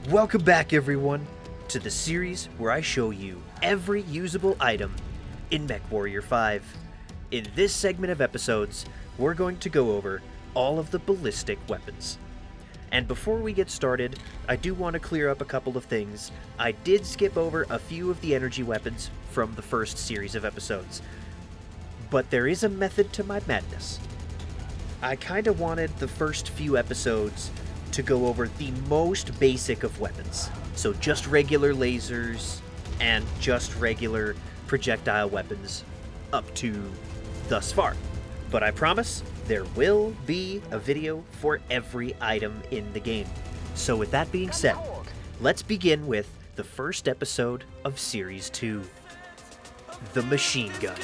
Welcome back, everyone, to the series where I show you every usable item in MechWarrior 5. In this segment of episodes, we're going to go over all of the ballistic weapons. And before we get started, I do want to clear up a couple of things. I did skip over a few of the energy weapons from the first series of episodes, but there is a method to my madness. I kind of wanted the first few episodes to go over the most basic of weapons. So just regular lasers and just regular projectile weapons up to thus far. But I promise there will be a video for every item in the game. So with that being said, let's begin with the first episode of Series 2, the machine gun.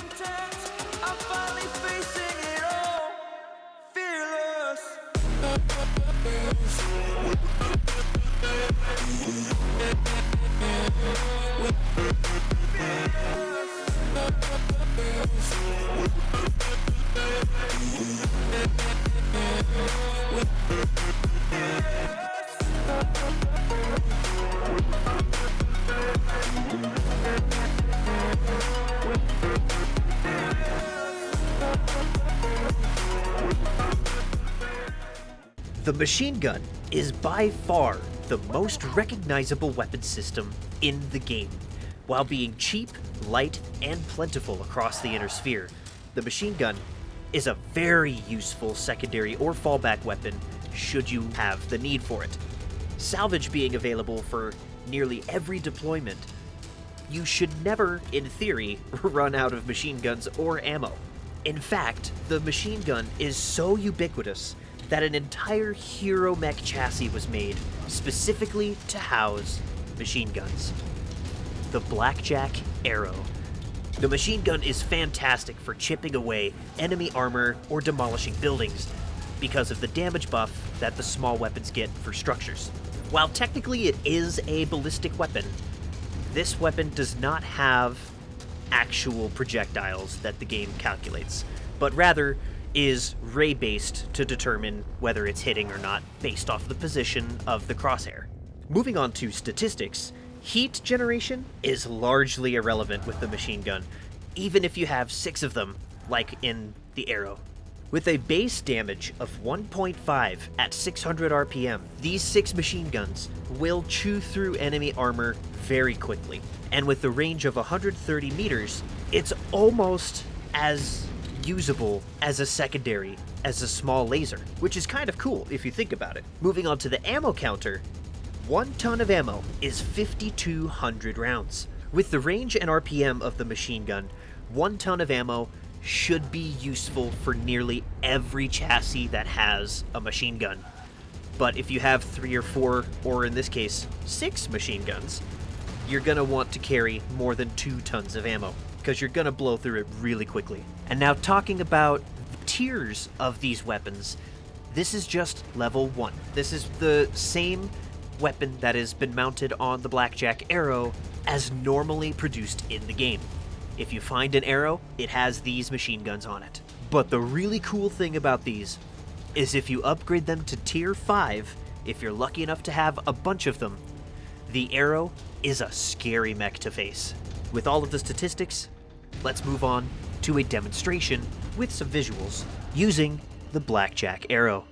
The machine gun is by far the most recognizable weapon system in the game. While being cheap, light, and plentiful across the inner sphere, the machine gun is a very useful secondary or fallback weapon should you have the need for it. Salvage being available for nearly every deployment, you should never, in theory, run out of machine guns or ammo. In fact, the machine gun is so ubiquitous that an entire hero mech chassis was made specifically to house machine guns. The Blackjack Arrow. The machine gun is fantastic for chipping away enemy armor or demolishing buildings because of the damage buff that the small weapons get for structures. While technically it is a ballistic weapon, this weapon does not have actual projectiles that the game calculates, but rather is ray-based to determine whether it's hitting or not based off the position of the crosshair. Moving on to statistics, heat generation is largely irrelevant with the machine gun, even if you have 6 of them, like in the Arrow. With a base damage of 1.5 at 600 RPM, these 6 machine guns will chew through enemy armor very quickly. And with the range of 130 meters, it's almost as usable as a secondary as a small laser, which is kind of cool if you think about it. Moving on to the ammo counter, 1 ton of ammo is 5,200 rounds. With the range and RPM of the machine gun, 1 ton of ammo should be useful for nearly every chassis that has a machine gun. But if you have 3 or 4, or in this case, 6 machine guns, you're gonna want to carry more than 2 tons of ammo, because you're gonna blow through it really quickly. And now talking about the tiers of these weapons, this is just level 1. This is the same weapon that has been mounted on the Blackjack Arrow as normally produced in the game. If you find an Arrow, it has these machine guns on it. But the really cool thing about these is if you upgrade them to tier 5, if you're lucky enough to have a bunch of them, the Arrow is a scary mech to face. With all of the statistics, let's move on to a demonstration with some visuals using the Blackjack Arrow.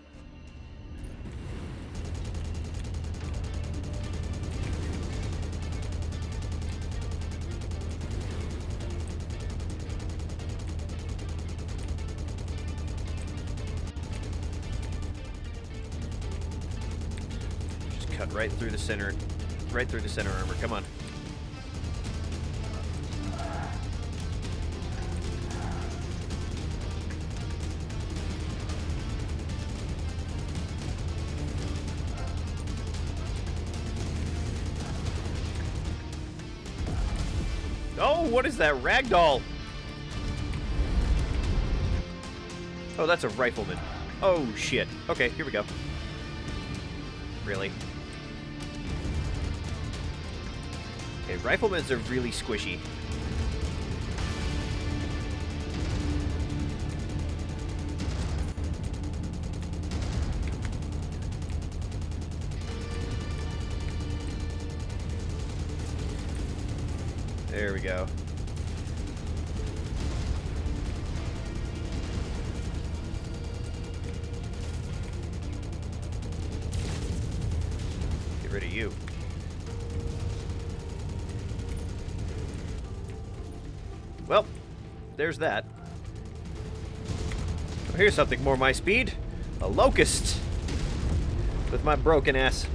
Just cut right through the center armor, come on. Oh, what is that ragdoll? Oh, that's a rifleman. Oh, shit. Okay, here we go. Really? Okay, riflemans are really squishy. There we go. Get rid of you. Well, there's that. Oh, here's something more my speed. A locust. With my broken ass.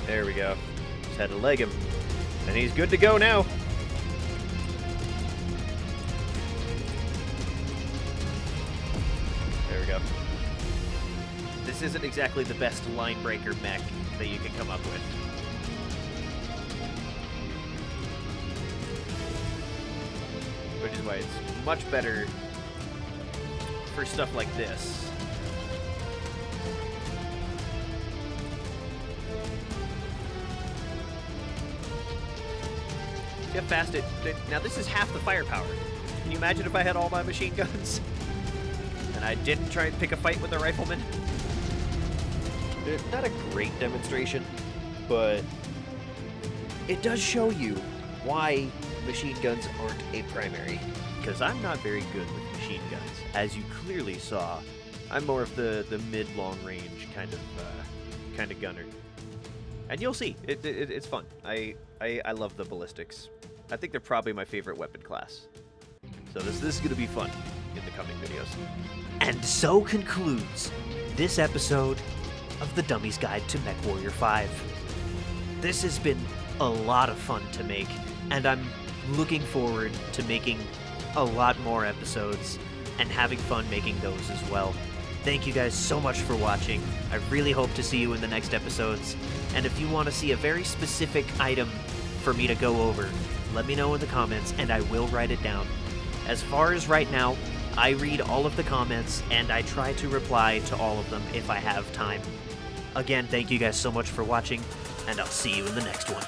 There we go. Just had to leg him. And he's good to go now. There we go. This isn't exactly the best line breaker mech that you can come up with. Which is why it's much better for stuff like this. See how fast it... Now this is half the firepower. Can you imagine if I had all my machine guns? And I didn't try and pick a fight with a rifleman? Not a great demonstration, but it does show you why machine guns aren't a primary. Because I'm not very good with machine guns. As you clearly saw, I'm more of the mid-long range kind of gunner. And you'll see, it's fun. I love the ballistics. I think they're probably my favorite weapon class. So this is going to be fun in the coming videos. And so concludes this episode of the Dummies Guide to MechWarrior 5. This has been a lot of fun to make, and I'm looking forward to making a lot more episodes and having fun making those as well. Thank you guys so much for watching. I really hope to see you in the next episodes. And if you want to see a very specific item for me to go over, let me know in the comments and I will write it down. As far as right now, I read all of the comments and I try to reply to all of them if I have time. Again, thank you guys so much for watching, and I'll see you in the next one.